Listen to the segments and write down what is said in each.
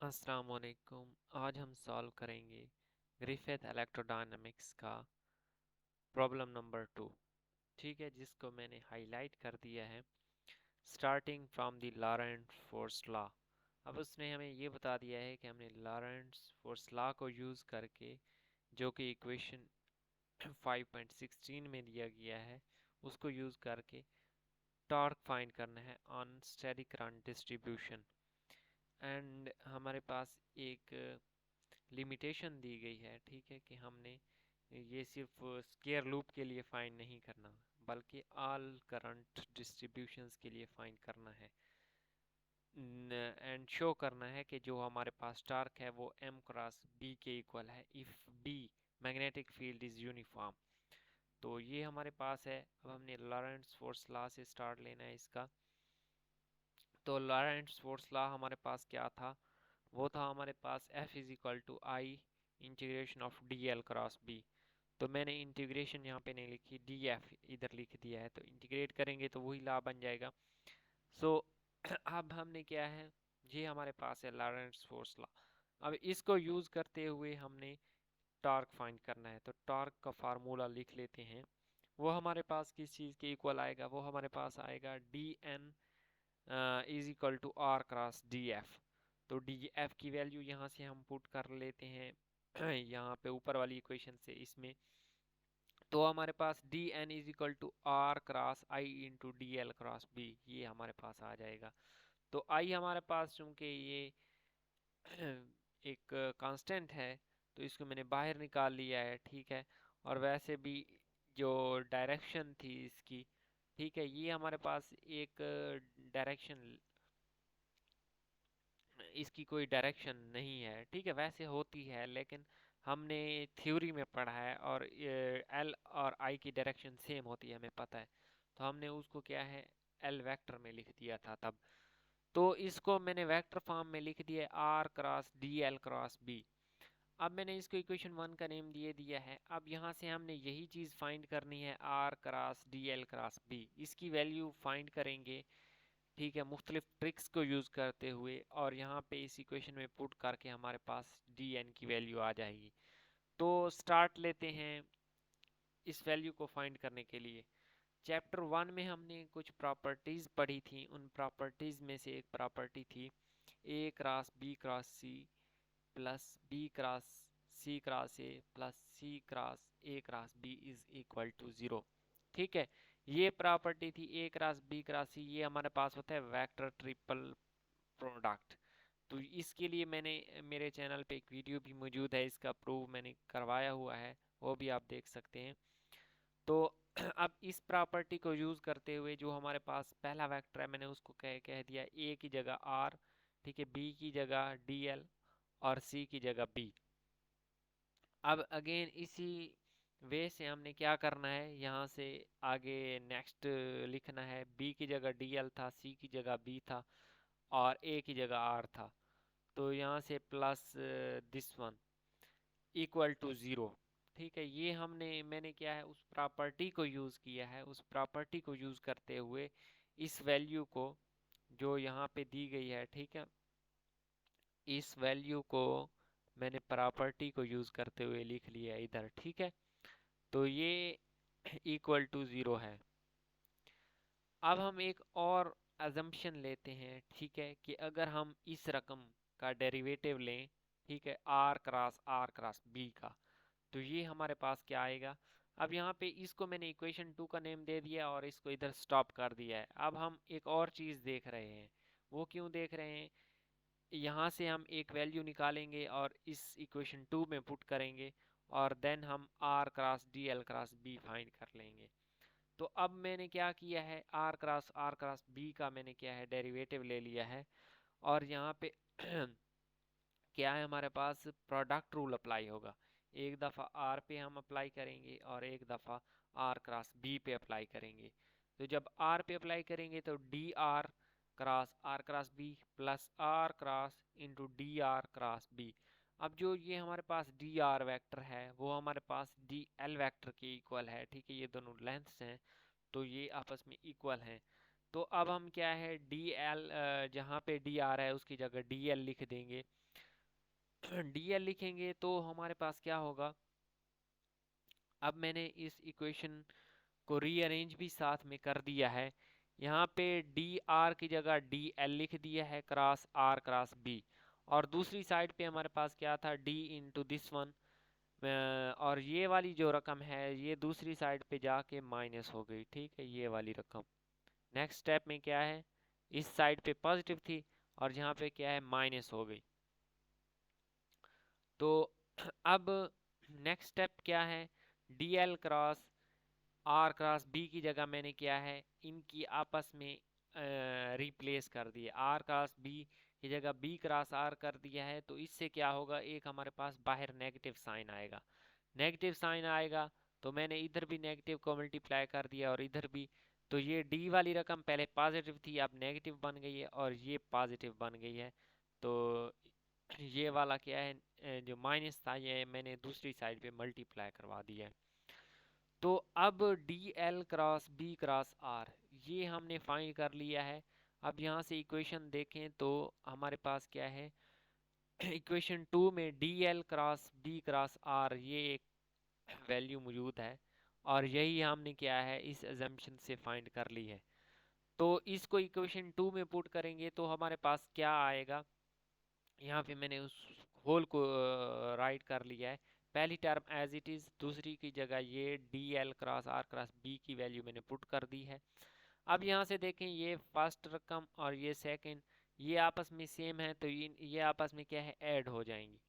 अस्सलाम वालेकुम। आज हम सॉल्व करेंगे ग्रिफिथ इलेक्ट्रोडायनामिक्स का प्रॉब्लम नंबर 2। ठीक है, जिसको मैंने हाईलाइट कर दिया है starting from the Laurent force law. अब उसने हमें ये बता दिया है कि हमने लॉरेंट फोर्स लॉ को यूज़ करके, जो कि इक्वेशन 5.16 में दिया गया है, उसको यूज़ करके टॉर्क फाइंड करना है on steady current distribution. And हमारे पास एक लिमिटेशन दी गई है, ठीक है, कि हमने ये सिर्फ स्क्वायर लूप के लिए फाइंड नहीं करना, बल्कि ऑल करंट डिस्ट्रीब्यूशंस के लिए फाइंड करना है एंड शो करना है कि जो हमारे पास टार्क है वो m क्रॉस b के इक्वल है if b magnetic field is uniform. तो ये हमारे पास है। अब हमने लॉरेंट्ज़ फोर्स लॉ से स्टार्ट लेना है इसका। तो लॉरेंट्ज़ फोर्स लॉ हमारे पास क्या था? वो था हमारे पास F is equal to I integration of D L cross B. तो मैंने इंटीग्रेशन यहाँ पे नहीं लिखी, डी एफ इधर लिख दिया है, तो इंटीग्रेट करेंगे तो वही लॉ बन जाएगा। सो अब हमने क्या है, ये हमारे पास है लॉरेंट्ज़ फोर्स लॉ। अब इसको यूज़ करते हुए हमने टॉर्क फाइंड करना है। तो टॉर्क का फार्मूला लिख लेते हैं। वो हमारे पास किस चीज़ के इक्वल आएगा? वो हमारे पास आएगा D N is equal to R cross D F. तो डी एफ की वैल्यू यहाँ से हम पुट कर लेते हैं यहाँ पे ऊपर वाली इक्वेशन से इसमें। तो हमारे पास D N is equal to R cross I into D L cross B, ये हमारे पास आ जाएगा। तो आई हमारे पास चूंकि ये एक कांस्टेंट है, तो इसको मैंने बाहर निकाल लिया है, ठीक है। और वैसे भी जो डायरेक्शन थी इसकी, ठीक है, ये हमारे पास एक डायरेक्शन, इसकी कोई डायरेक्शन नहीं है, ठीक है। वैसे होती है, लेकिन हमने थ्योरी में पढ़ा है और एल और आई की डायरेक्शन सेम होती है, हमें पता है। तो हमने उसको क्या है, एल वेक्टर में लिख दिया था तब। तो इसको मैंने वेक्टर फॉर्म में लिख दिया R cross D L cross B. अब मैंने इसको इक्वेशन 1 का नेम दिए दिया है। अब यहाँ से हमने यही चीज़ फाइंड करनी है, R cross D L cross B. इसकी वैल्यू फाइंड करेंगे, ठीक है, मुख्तलिफ ट्रिक्स को यूज़ करते हुए, और यहाँ पे इस इक्वेशन में पुट करके हमारे पास डी एन की वैल्यू आ जाएगी। तो स्टार्ट लेते हैं इस वैल्यू को फाइंड करने के लिए। चैप्टर 1 में हमने कुछ प्रॉपर्टीज़ पढ़ी थी। उन प्रॉपर्टीज़ में से एक प्रॉपर्टी थी A cross B cross C plus B cross C cross A plus C cross A cross B is equal to zero. ठीक है, ये प्रॉपर्टी थी A cross B cross C. ये हमारे पास होता है वेक्टर ट्रिपल प्रोडक्ट। तो इसके लिए मैंने मेरे चैनल पे एक वीडियो भी मौजूद है, इसका प्रूव मैंने करवाया हुआ है, वो भी आप देख सकते हैं। तो अब इस प्रॉपर्टी को यूज़ करते हुए जो हमारे पास पहला वेक्टर है, मैंने उसको कह दिया ए की जगह आर, ठीक है, बी की जगह डी एल और सी की जगह बी। अब अगेन इसी वे से हमने क्या करना है, यहाँ से आगे नेक्स्ट लिखना है। बी की जगह डी एल था, सी की जगह बी था और ए की जगह आर था। तो यहाँ से plus this one equal to zero. ठीक है, ये मैंने क्या है, उस प्रॉपर्टी को यूज़ किया है। उस प्रॉपर्टी को यूज़ करते हुए इस वैल्यू को जो यहाँ पे दी गई है, ठीक है, इस वैल्यू को मैंने प्रॉपर्टी को यूज़ करते हुए लिख लिया इधर, ठीक है। तो ये इक्वल टू ज़ीरो है। अब हम एक और अजम्पशन लेते हैं, ठीक है, कि अगर हम इस रकम का डेरिवेटिव लें, ठीक है, आर क्रॉस बी का, तो ये हमारे पास क्या आएगा। अब यहाँ पे इसको मैंने इक्वेशन 2 का नेम दे दिया और इसको इधर स्टॉप कर दिया है। अब हम एक और चीज़ देख रहे हैं। वो क्यों देख रहे हैं? यहाँ से हम एक वैल्यू निकालेंगे और इस इक्वेशन 2 में पुट करेंगे, और देन हम R cross D L cross B find कर लेंगे। तो अब मैंने क्या किया है, आर क्रॉस बी का मैंने क्या है, डेरिवेटिव ले लिया है। और यहाँ पे क्या है, हमारे पास प्रोडक्ट रूल अप्लाई होगा। एक दफ़ा आर पे हम अप्लाई करेंगे और एक दफ़ा आर क्रॉस बी पे अप्लाई करेंगे। तो जब आर पे अप्लाई करेंगे तो D R cross B plus R cross into D R cross B. अब जो ये हमारे पास डी आर वैक्टर है वो हमारे पास डी एल वैक्टर के इक्वल है, ठीक है, ये दोनों लेंथ्स हैं तो ये आपस में इक्वल हैं। तो अब हम क्या है डी एल, जहाँ पे डी आ रहा है उसकी जगह डी एल लिख देंगे। डी एल लिखेंगे तो हमारे पास क्या होगा, अब मैंने इस इक्वेशन को रीअरेंज भी साथ में कर दिया है। यहाँ पे डी आर की जगह डी एल लिख दिया है क्रॉस आर क्रॉस बी, और दूसरी साइड पे हमारे पास क्या था डी इंटू दिस वन, और ये वाली जो रकम है ये दूसरी साइड पे जाके माइनस हो गई, ठीक है, ये वाली रकम। नेक्स्ट स्टेप में क्या है, इस साइड पे पॉजिटिव थी और यहाँ पे क्या है माइनस हो गई। तो अब नेक्स्ट स्टेप क्या है, D L cross R cross B की जगह मैंने क्या है इनकी आपस में रिप्लेस कर दिया, आर क्रॉस बी की जगह बी क्रॉस आर कर दिया है। तो इससे क्या होगा, एक हमारे पास बाहर नेगेटिव साइन आएगा, नेगेटिव साइन आएगा तो मैंने इधर भी नेगेटिव को मल्टीप्लाई कर दिया और इधर भी। तो ये डी वाली रकम पहले पॉजिटिव थी अब नेगेटिव बन गई है और ये पॉजिटिव बन गई है। तो ये वाला क्या है, जो माइनस था ये मैंने दूसरी साइड पे मल्टीप्लाई करवा दिया है। तो अब D L cross B cross R ये हमने फाइंड कर लिया है। अब यहाँ से इक्वेशन देखें तो हमारे पास क्या है, इक्वेशन 2 में D L cross B cross R ये एक वैल्यू मौजूद है और यही हमने क्या है इस अजम्पशन से फाइंड कर ली है। तो इसको इक्वेशन 2 में पुट करेंगे तो हमारे पास क्या आएगा, यहाँ पे मैंने उस होल को राइट कर लिया है। पहली टर्म एज इट इज, दूसरी की जगह ये D L cross R cross B की वैल्यू मैंने पुट कर दी है। अब यहाँ से देखें ये फर्स्ट रकम और ये सेकंड ये आपस में सेम है तो ये आपस में क्या है ऐड हो जाएंगी।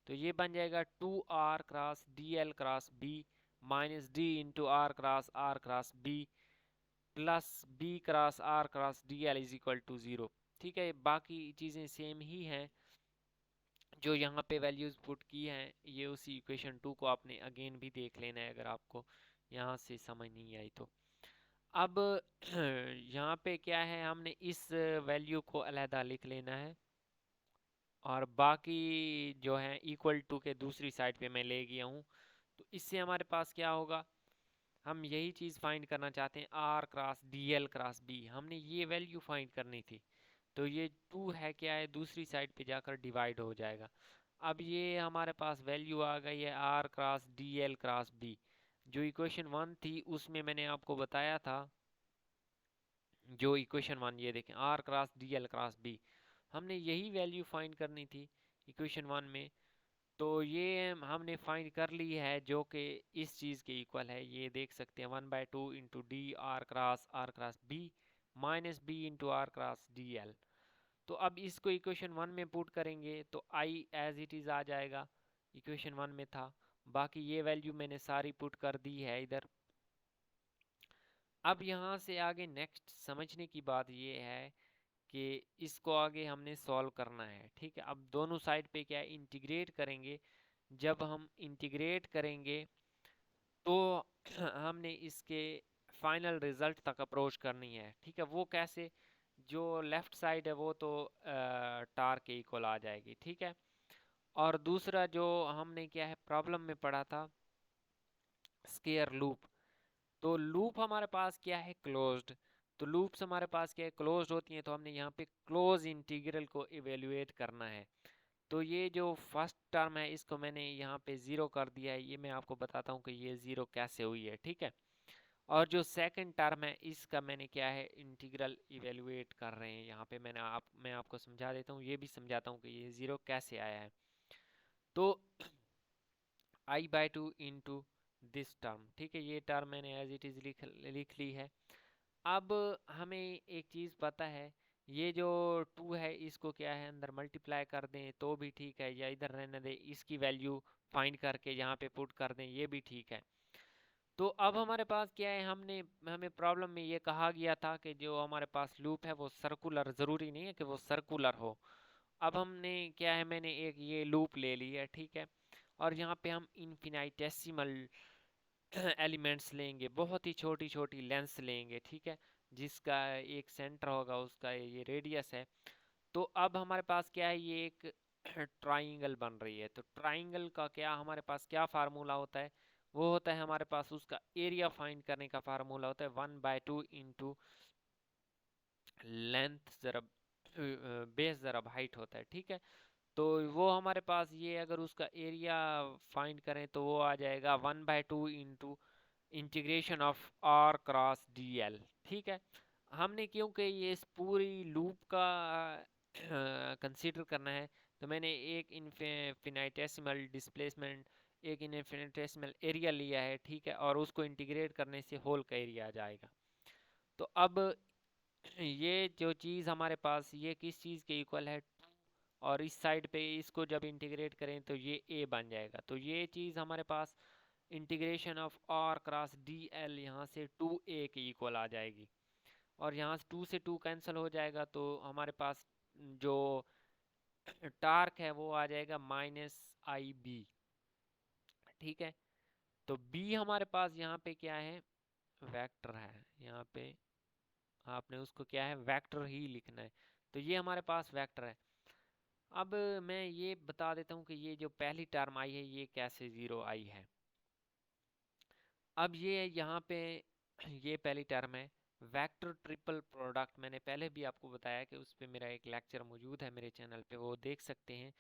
तो ये बन जाएगा 2r cross D L cross B minus D into R cross B plus B cross R cross D L is equal to 0। ठीक है, बाकी चीज़ें सेम ही हैं जो यहाँ पे वैल्यूज पुट की हैं, ये उसी इक्वेशन 2 को आपने अगेन भी देख लेना है अगर आपको यहाँ से समझ नहीं आई तो। अब यहाँ पे क्या है, हमने इस वैल्यू को अलहदा लिख लेना है और बाकी जो है इक्वल टू के दूसरी साइड पे मैं ले गया हूँ। तो इससे हमारे पास क्या होगा, हम यही चीज़ फाइंड करना चाहते हैं R cross D L cross B, हमने ये वैल्यू फाइंड करनी थी। तो ये 2 है क्या है दूसरी साइड पे जाकर डिवाइड हो जाएगा। अब ये हमारे पास वैल्यू आ गई है R cross D L cross B. जो इक्वेशन 1 थी उसमें मैंने आपको बताया था, जो इक्वेशन 1 ये देखें R cross D L cross B, हमने यही वैल्यू फाइंड करनी थी इक्वेशन 1 में। तो ये हमने फाइंड कर ली है जो कि इस चीज़ के इक्वल है, ये देख सकते हैं 1/2 into D R cross B minus B into R cross D L. तो अब इसको इक्वेशन 1 में पुट करेंगे तो आई एज इट इज़ आ जाएगा, इक्वेशन 1 में था। बाकी ये वैल्यू मैंने सारी पुट कर दी है इधर। अब यहाँ से आगे नेक्स्ट समझने की बात ये है कि इसको आगे हमने सॉल्व करना है। ठीक है, अब दोनों साइड पे क्या इंटीग्रेट करेंगे, जब हम इंटीग्रेट करेंगे तो हमने इसके फाइनल रिजल्ट तक अप्रोच करनी है। ठीक है, वो कैसे, जो लेफ्ट साइड है वो तो टार के इक्वल आ जाएगी। ठीक है, और दूसरा जो हमने क्या है प्रॉब्लम में पढ़ा था स्केयर लूप, तो लूप हमारे पास क्या है क्लोज्ड। तो लूप्स हमारे पास क्या है क्लोज्ड होती हैं, तो हमने यहाँ पे क्लोज इंटीग्रल को इवेल्युएट करना है। तो ये जो फर्स्ट टर्म है इसको मैंने यहाँ पे ज़ीरो कर दिया है, ये मैं आपको बताता हूँ कि ये ज़ीरो कैसे हुई है। ठीक है, और जो सेकंड टर्म है इसका मैंने क्या है इंटीग्रल इवेल्युएट कर रहे हैं यहाँ पे। मैं आपको समझा देता हूँ, ये भी समझाता हूँ कि ये ज़ीरो कैसे आया है। तो i/2 इंटू दिस टर्म, ठीक है, ये टर्म मैंने एज इट इज़ लिख ली है। अब हमें एक चीज़ पता है, ये जो 2 है इसको क्या है अंदर मल्टीप्लाई कर दें तो भी ठीक है, या इधर रहने दें, इसकी वैल्यू फाइंड करके यहाँ पे पुट कर दें ये भी ठीक है। तो अब हमारे पास क्या है, हमें प्रॉब्लम में ये कहा गया था कि जो हमारे पास लूप है वो सर्कुलर, ज़रूरी नहीं है कि वो सर्कुलर हो। अब हमने क्या है, मैंने एक ये लूप ले ली है। ठीक है, और यहाँ पे हम इनफिनाइटेसिमल एलिमेंट्स लेंगे, बहुत ही छोटी छोटी लेंस लेंगे। ठीक है, जिसका एक सेंटर होगा उसका ये रेडियस है। तो अब हमारे पास क्या है, ये एक ट्राइंगल बन रही है। तो ट्राइंगल का क्या हमारे पास क्या फार्मूला होता है, वो होता है हमारे पास उसका एरिया फाइंड करने का फार्मूला होता है 1/2 इंटू लेंथ ज़रा बेस ज़रा हाइट होता है, ठीक है। तो वो हमारे पास ये अगर उसका एरिया फाइंड करें तो वो आ जाएगा 1/2 into integration of R cross D L, ठीक है। हमने क्योंकि ये इस पूरी लूप का कंसीडर करना है, तो मैंने एक इनफिनिटेसिमल डिस्प्लेसमेंट, एक इनफिनिटेसिमल एरिया लिया है, ठीक है, और उसको इंटीग्रेट करने से होल का एरिया आ जाएगा। तो अब ये जो चीज़ हमारे पास, ये किस चीज़ के इक्वल है, और इस साइड पे इसको जब इंटीग्रेट करें तो ये a बन जाएगा। तो ये चीज़ हमारे पास integration of r cross D L यहाँ से 2a के इक्वल आ जाएगी, और यहाँ से 2 से 2 कैंसिल हो जाएगा, तो हमारे पास जो टार्क है वो आ जाएगा -IB, ठीक है। तो b हमारे पास यहाँ पे क्या है, वेक्टर है, यहाँ पे आपने उसको क्या है, वेक्टर ही लिखना है। तो ये हमारे पास वेक्टर है। अब मैं ये बता देता हूँ कि ये जो पहली टर्म आई है ये कैसे ज़ीरो आई है। अब ये यहाँ पे ये पहली टर्म है वेक्टर ट्रिपल प्रोडक्ट, मैंने पहले भी आपको बताया कि उस पर मेरा एक लेक्चर मौजूद है मेरे चैनल पे, वो देख सकते हैं।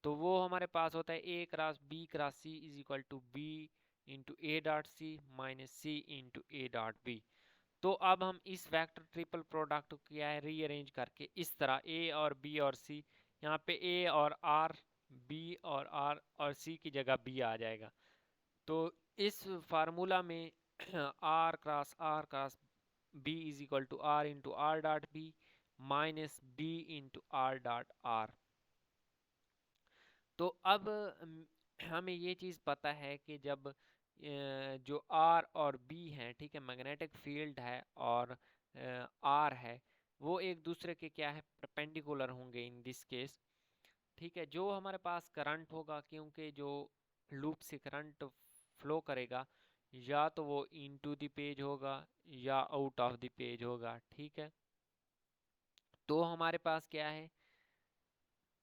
तो वो हमारे पास होता है A cross B cross C is equal to B into A dot C minus C into A dot B. तो अब हम इस वेक्टर ट्रिपल प्रोडक्ट को क्या है, रीअरेंज करके इस तरह ए और बी और सी, यहाँ पे ए और आर, बी और आर और सी की जगह बी आ जाएगा। तो इस फार्मूला में R cross B is equal to R into R dot B minus B into R dot R. तो अब हमें ये चीज़ पता है कि जब जो आर और बी हैं, ठीक है, मैग्नेटिक फील्ड है और आर है, वो एक दूसरे के क्या है, परपेंडिकुलर होंगे इन दिस केस, ठीक है। जो हमारे पास करंट होगा, क्योंकि जो लूप से करंट फ्लो करेगा, या तो वो इनटू द पेज होगा या आउट ऑफ द पेज होगा, ठीक है। तो हमारे पास क्या है,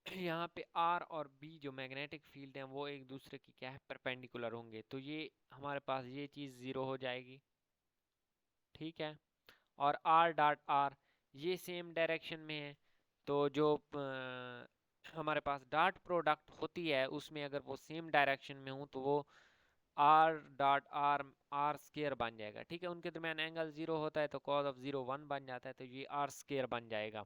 यहाँ पे आर और बी जो मैग्नेटिक फील्ड हैं वो एक दूसरे की क्या है, परपेंडिकुलर होंगे। तो ये हमारे पास ये चीज़ ज़ीरो हो जाएगी, ठीक है। और आर डॉट आर ये सेम डायरेक्शन में है, तो जो हमारे पास डॉट प्रोडक्ट होती है उसमें अगर वो सेम डायरेक्शन में हो तो वो R dot R R square बन जाएगा, ठीक है। उनके दरमियान एंगल जीरो होता है तो कॉस ऑफ जीरो 1 बन जाता है, तो ये आर स्केयर बन जाएगा।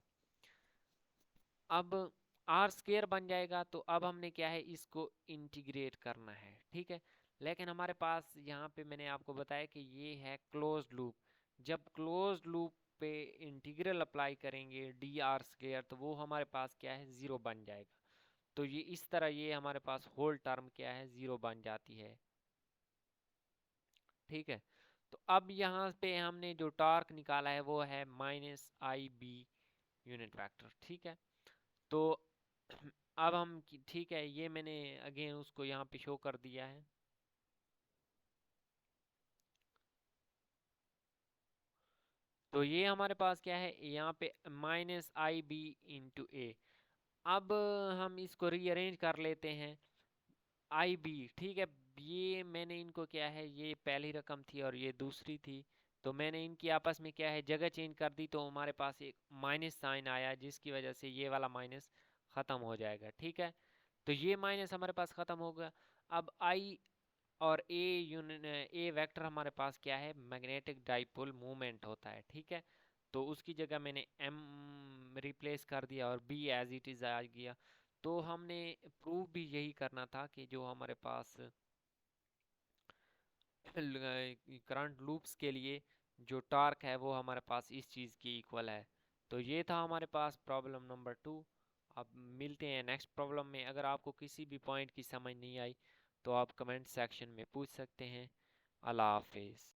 अब आर स्केयर बन जाएगा, तो अब हमने क्या है, इसको इंटीग्रेट करना है, ठीक है। लेकिन हमारे पास यहाँ पे मैंने आपको बताया कि ये है क्लोज्ड लूप। जब क्लोज्ड लूप पे इंटीग्रल अप्लाई करेंगे डी आर स्केयर, तो वो हमारे पास क्या है, ज़ीरो बन जाएगा। तो ये इस तरह ये हमारे पास होल टर्म क्या है, ज़ीरो बन जाती है, ठीक है। तो अब यहाँ पे हमने जो टॉर्क निकाला है वो है -IB यूनिट वेक्टर, ठीक है। तो अब हम ठीक है, ये मैंने अगेन उसको यहाँ पे शो कर दिया है। तो ये हमारे पास क्या है, यहाँ पे -IB इंटू ए। अब हम इसको रीअरेंज कर लेते हैं, IB, ठीक है। ये मैंने इनको क्या है, ये पहली रकम थी और ये दूसरी थी, तो मैंने इनकी आपस में क्या है, जगह चेंज कर दी, तो हमारे पास एक माइनस साइन आया, जिसकी वजह से ये वाला माइनस ख़त्म हो जाएगा, ठीक है। तो ये माइनस हमारे पास ख़त्म हो गया। अब आई और ए वेक्टर हमारे पास क्या है, मैग्नेटिक डाइपोल मूवमेंट होता है, ठीक है। तो उसकी जगह मैंने एम रिप्लेस कर दिया और बी एज इट इज़ आ गया। तो हमने प्रूव भी यही करना था कि जो हमारे पास करंट लूप्स के लिए जो टॉर्क है वो हमारे पास इस चीज़ की इक्वल है। तो ये था हमारे पास प्रॉब्लम नंबर 2। अब मिलते हैं नेक्स्ट प्रॉब्लम में। अगर आपको किसी भी पॉइंट की समझ नहीं आई तो आप कमेंट सेक्शन में पूछ सकते हैं। अल्लाह हाफिज़।